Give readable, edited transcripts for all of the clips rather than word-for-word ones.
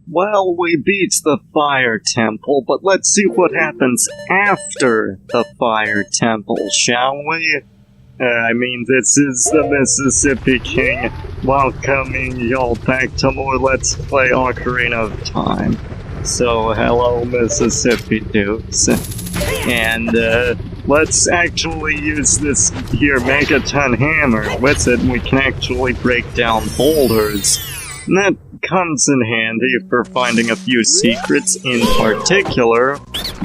Well, we beat the Fire Temple, but let's see what happens after the Fire Temple, shall we? This is the Mississippi King welcoming y'all back to more Let's Play Ocarina of Time. So, hello Mississippi dudes. And, let's actually use this here Megaton Hammer. With it, we can actually break down boulders. And that comes in handy for finding a few secrets, in particular,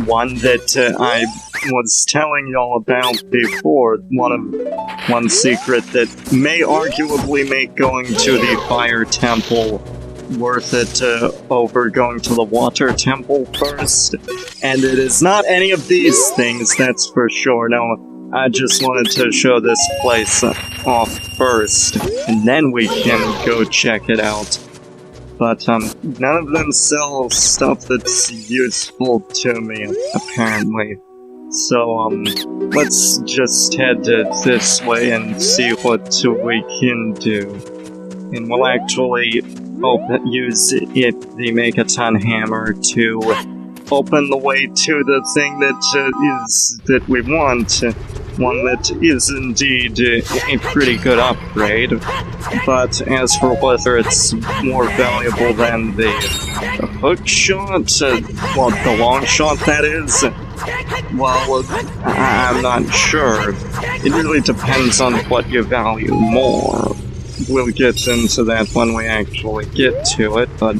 one that I was telling y'all about before, one secret that may arguably make going to the Fire Temple worth it over going to the Water Temple first. And it is not any of these things, that's for sure. No, I just wanted to show this place off first, and then we can go check it out. But, none of them sell stuff that's useful to me, apparently. So, let's just head this way and see what we can do. And we'll actually use the Megaton Hammer to open the way to the thing that we want. One that is indeed a pretty good upgrade. But as for whether it's more valuable than the hook shot, the long shot that is, well, I'm not sure. It really depends on what you value more. We'll get into that when we actually get to it, but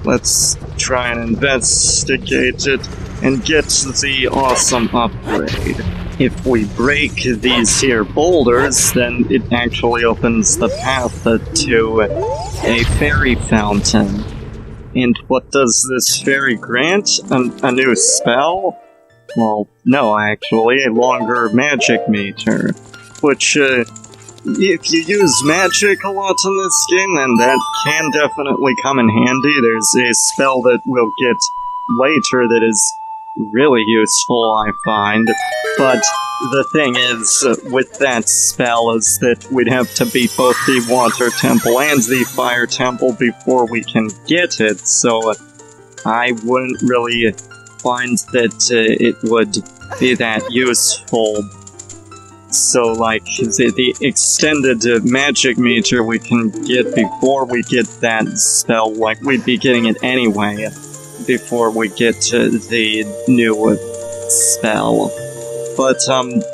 let's try and investigate it and get the awesome upgrade. If we break these here boulders, then it actually opens the path to a fairy fountain. And what does this fairy grant? A new spell? Well, no, actually, a longer magic meter. Which, if you use magic a lot in this game, then that can definitely come in handy. There's a spell that we'll get later that is really useful, I find. But the thing is, with that spell, is that we'd have to beat both the Water Temple and the Fire Temple before we can get it, so I wouldn't really find that it would be that useful. So, like, the extended magic meter we can get before we get that spell, like, we'd be getting it anyway before we get to the new spell. But,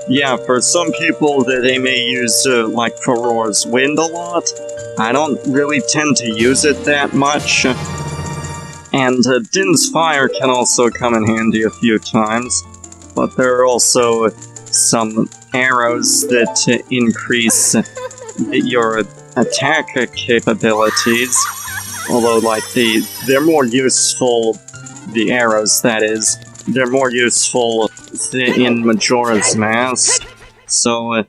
yeah, for some people that they may use, like, Farore's Wind a lot, I don't really tend to use it that much. And, Din's Fire can also come in handy a few times, but there are also some arrows that increase your attack capabilities. Although, like, they're more useful, the arrows, that is, they're more useful in Majora's Mask. So,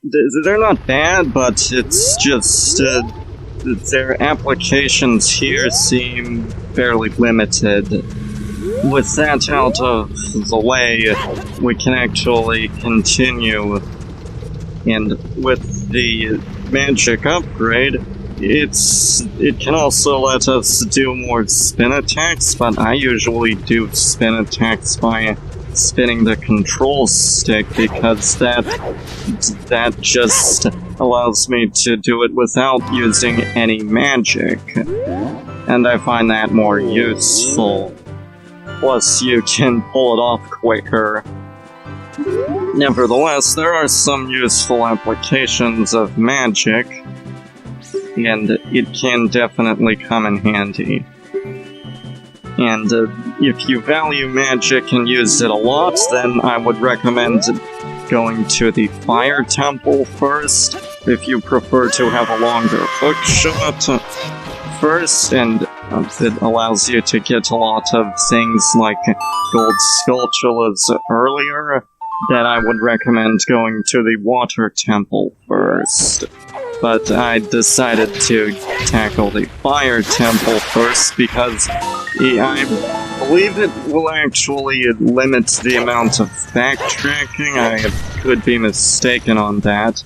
they're not bad, but it's just, their applications here seem fairly limited. With that out of the way, we can actually continue. And with the magic upgrade, it can also let us do more spin attacks, but I usually do spin attacks by spinning the control stick, because that just allows me to do it without using any magic. And I find that more useful. Plus, you can pull it off quicker. Nevertheless, there are some useful applications of magic, and it can definitely come in handy. And if you value magic and use it a lot, then I would recommend going to the Fire Temple first, if you prefer to have a longer hook shot first, and it allows you to get a lot of things like Gold Skulltulas earlier, then I would recommend going to the Water Temple first. But I decided to tackle the Fire Temple first because I believe it will actually limit the amount of backtracking. I could be mistaken on that.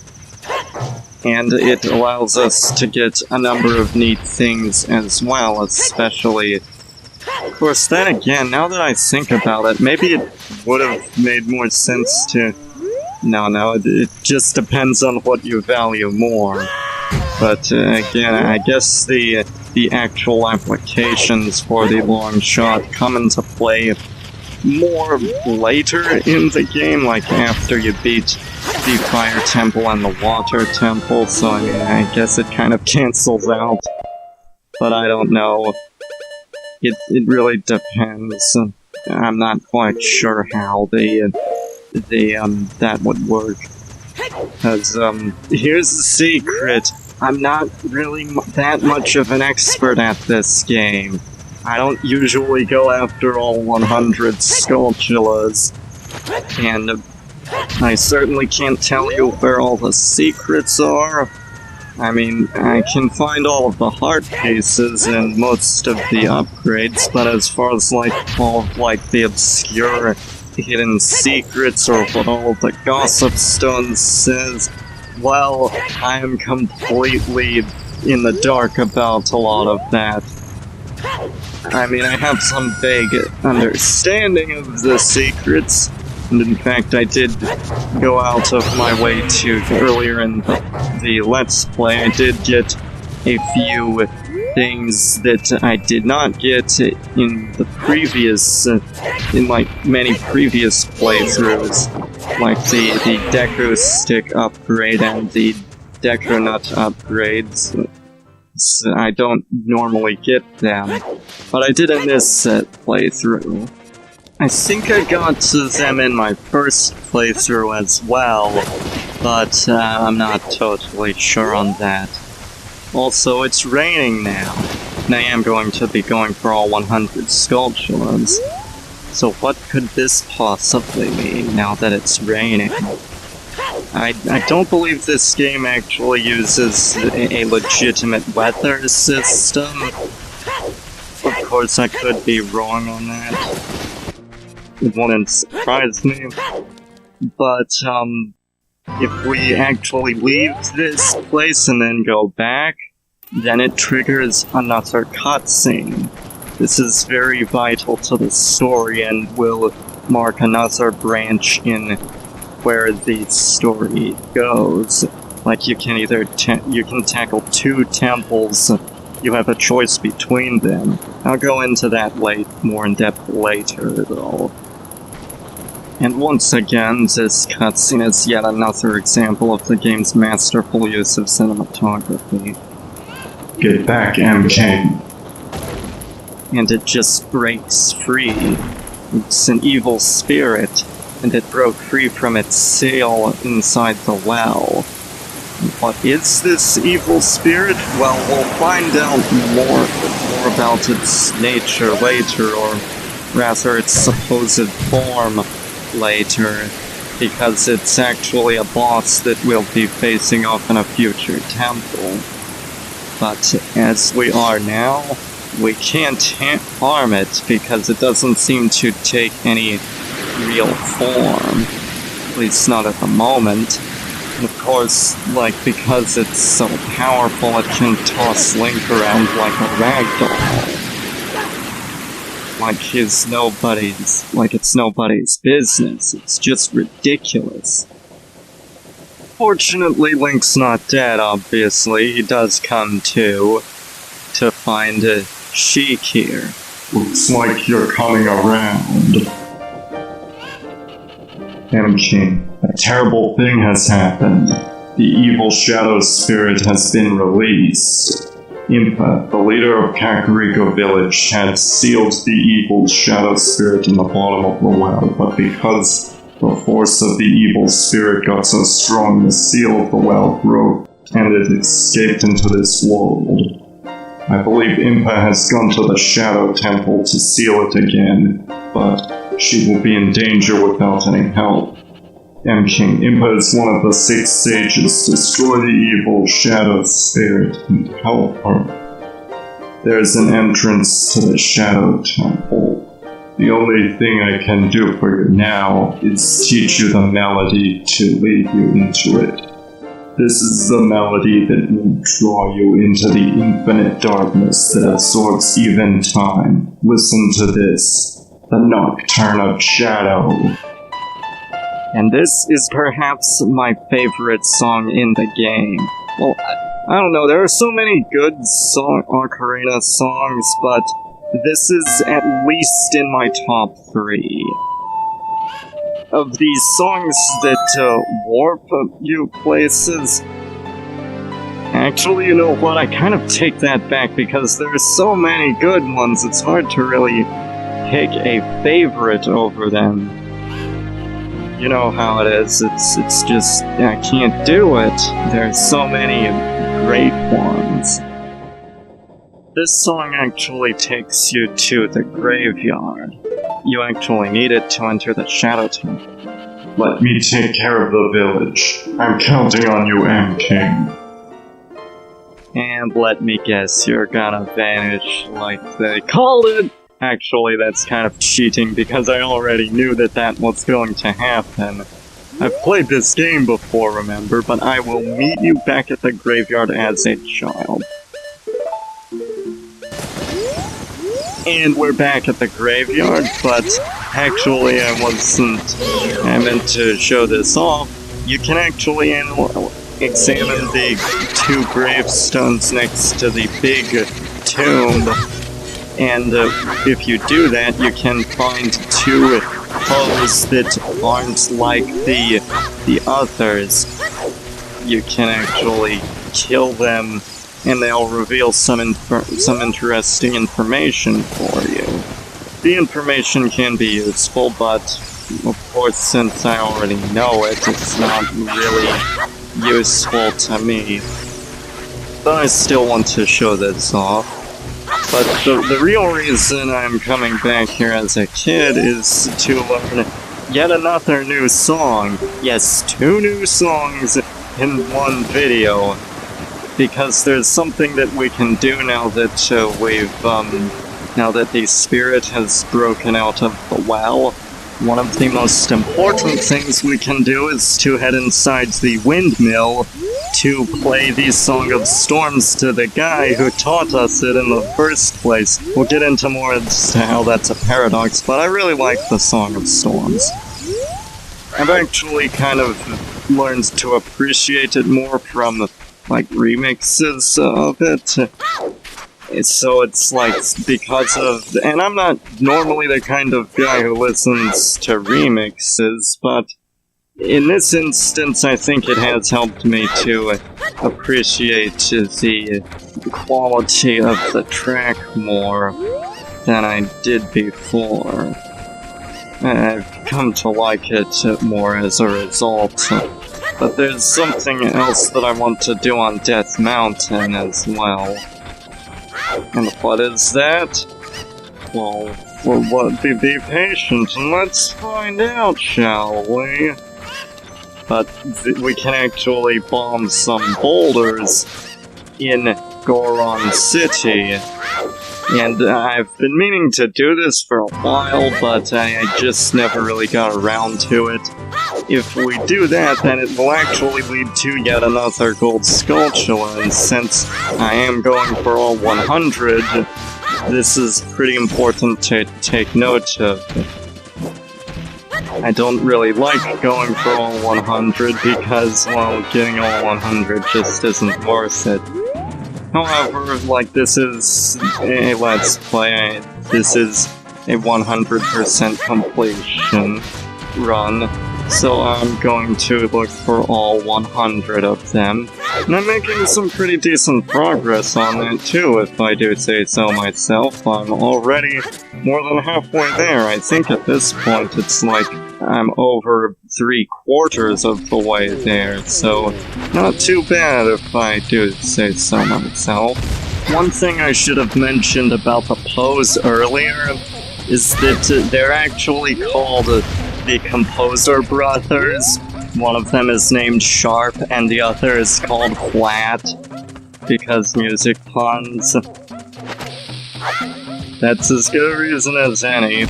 And it allows us to get a number of neat things as well, especially course, then again, now that I think about it, maybe it would have made more sense to... No, it just depends on what you value more. But again, I guess the actual applications for the long shot come into play more later in the game, like after you beat the Fire Temple and the Water Temple, so I mean, I guess it kind of cancels out. But I don't know. It really depends. I'm not quite sure how that would work. Because, here's the secret. I'm not really that much of an expert at this game. I don't usually go after all 100 Skulltulas. And I certainly can't tell you where all the secrets are. I mean, I can find all of the heart pieces and most of the upgrades, but as far as all of the obscure hidden secrets or what all of the gossip stones says, well, I am completely in the dark about a lot of that. I mean, I have some vague understanding of the secrets, and in fact I did go out of my way to, earlier in the Let's Play, I did get a few things that I did not get in the previous, in many previous playthroughs, like the Deku Stick upgrade and the Deku Nut upgrades. So I don't normally get them, but I did in this playthrough. I think I got them in my first playthrough as well, but I'm not totally sure on that. Also, it's raining now, and I am going to be going for all 100 Skulltulas. So what could this possibly mean now that it's raining? I don't believe this game actually uses a legitimate weather system. Of course, I could be wrong on that. It wouldn't surprise me. But, if we actually leave this place and then go back, then it triggers another cutscene. This is very vital to the story and will mark another branch in where the story goes. Like, you can either you can tackle 2 temples. You have a choice between them. I'll go into that more in depth later, though. And once again, this cutscene is yet another example of the game's masterful use of cinematography. Get back, MK. And it just breaks free. It's an evil spirit, and it broke free from its sail inside the well. What is this evil spirit? Well, we'll find out more about its nature later, or rather its supposed form later, because it's actually a boss that we'll be facing off in a future temple. But as we are now, we can't harm it because it doesn't seem to take any real form. At least not at the moment. And of course, because it's so powerful, it can toss Link around like a ragdoll. Like it's nobody's business. It's just ridiculous. Fortunately, Link's not dead, obviously. He does come to find Sheik here. Looks like you're coming around. MK, a terrible thing has happened. The evil shadow spirit has been released. Impa, the leader of Kakariko Village, had sealed the evil shadow spirit in the bottom of the well, but because the force of the evil spirit got so strong, the seal of the well broke, and it escaped into this world. I believe Impa has gone to the Shadow Temple to seal it again, but she will be in danger without any help. M-King, Impa is one of the 6 sages. Destroy the evil shadow spirit and help her. There is an entrance to the Shadow Temple. The only thing I can do for you now is teach you the melody to lead you into it. This is the melody that will draw you into the infinite darkness that absorbs even time. Listen to this, the Nocturne of Shadow. And this is perhaps my favorite song in the game. Well, I don't know, there are so many good Ocarina songs, but this is at least in my top 3. Of these songs that warp you places... Actually, you know what, I kind of take that back because there are so many good ones, it's hard to really pick a favorite over them. You know how it is, it's just, I can't do it. There's so many great ones. This song actually takes you to the graveyard. You actually need it to enter the Shadow Temple. Let me take care of the village. I'm counting on you, M. King. And let me guess, you're gonna vanish like they called it! Actually, that's kind of cheating because I already knew that that was going to happen. I've played this game before, remember, but I will meet you back at the graveyard as a child. And we're back at the graveyard, but actually I meant to show this off. You can actually examine the 2 gravestones next to the big tomb. And if you do that, you can find 2 foes that aren't like the others. You can actually kill them, and they'll reveal some interesting information for you. The information can be useful, but of course, since I already know it, it's not really useful to me. But I still want to show this off. But the real reason I'm coming back here as a kid is to learn yet another new song. Yes, 2 new songs in one video. Because there's something that we can do now that now that the spirit has broken out of the well. One of the most important things we can do is to head inside the Windmill to play the Song of Storms to the guy who taught us it in the first place. We'll get into more as to how that's a paradox, but I really like the Song of Storms. I've actually kind of learned to appreciate it more from, like, remixes of it. So it's like, because of... And I'm not normally the kind of guy who listens to remixes, but in this instance I think it has helped me to appreciate the quality of the track more than I did before. I've come to like it more as a result. But there's something else that I want to do on Death Mountain as well. And what is that? Well, be patient and let's find out, shall we? But we can actually bomb some boulders in Goron City. And I've been meaning to do this for a while, but I just never really got around to it. If we do that, then it will actually lead to yet another Gold Skulltula, and since I am going for all 100, this is pretty important to take note of. I don't really like going for all 100 because, well, getting all 100 just isn't worth it. However, like, this is a Let's Play, this is a 100% completion run, so I'm going to look for all 100 of them. And I'm making some pretty decent progress on that too, if I do say so myself. I'm already more than halfway there. I think at this point it's like I'm over 3/4 of the way there, so not too bad if I do say so myself. One thing I should have mentioned about the pose earlier is that they're actually called the Composer Brothers. One of them is named Sharp and the other is called Flat, because music puns. That's as good a reason as any.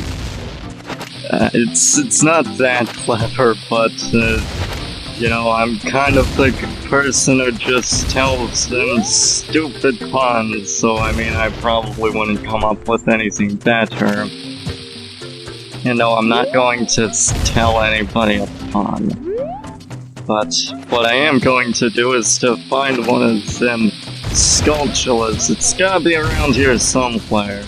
It's not that clever, but You know, I'm kind of the person who just tells them stupid puns, so I mean, I probably wouldn't come up with anything better. You know, I'm not going to tell anybody a pun. But what I am going to do is to find one of them Skulltulas. It's gotta be around here somewhere.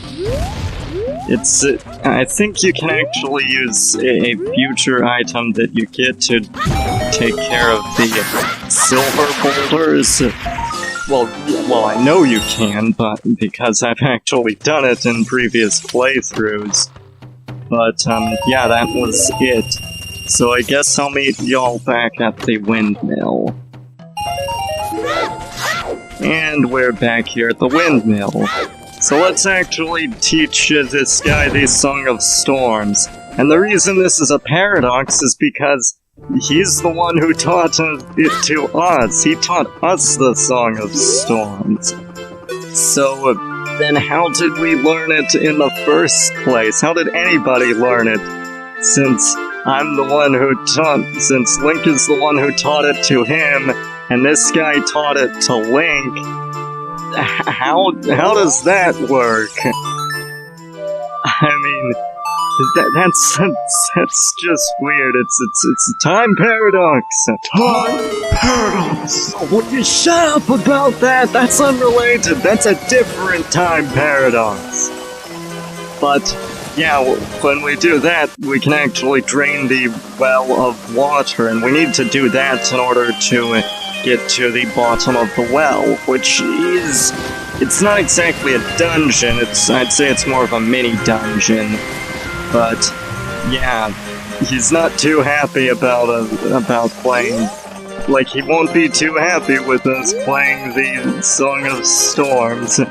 I think you can actually use a future item that you get to take care of the silver boulders. Well, I know you can, but because I've actually done it in previous playthroughs. But, yeah, that was it. So I guess I'll meet y'all back at the windmill. And we're back here at the windmill. So let's actually teach this guy the Song of Storms. And the reason this is a paradox is because he's the one who taught it to us. He taught us the Song of Storms. So then how did we learn it in the first place? How did anybody learn it? Since since Link is the one who taught it to him, and this guy taught it to Link, how does that work? I mean, that's just weird. It's a time paradox. Time paradox! Would you shut up about that? That's unrelated. That's a different time paradox. But yeah, when we do that, we can actually drain the well of water, and we need to do that in order to get to the bottom of the well, which is... it's not exactly a dungeon, I'd say it's more of a mini-dungeon. But, yeah, he's not too happy about playing... like, he won't be too happy with us playing the Song of Storms.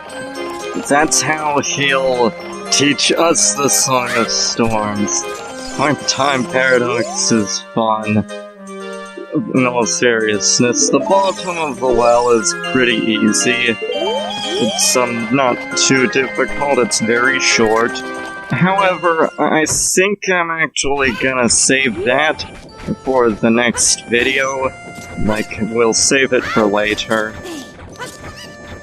That's how he'll teach us the Song of Storms. Our time paradox is fun. In all seriousness, the bottom of the well is pretty easy. It's not too difficult, it's very short. However, I think I'm actually gonna save that for the next video. Like, we'll save it for later.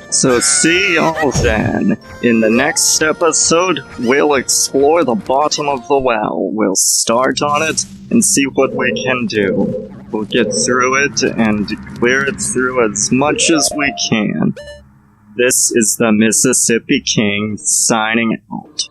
So see y'all then. In the next episode, we'll explore the bottom of the well. We'll start on it and see what we can do. We'll get through it and clear it through as much as we can. This is the Mississippi King signing out.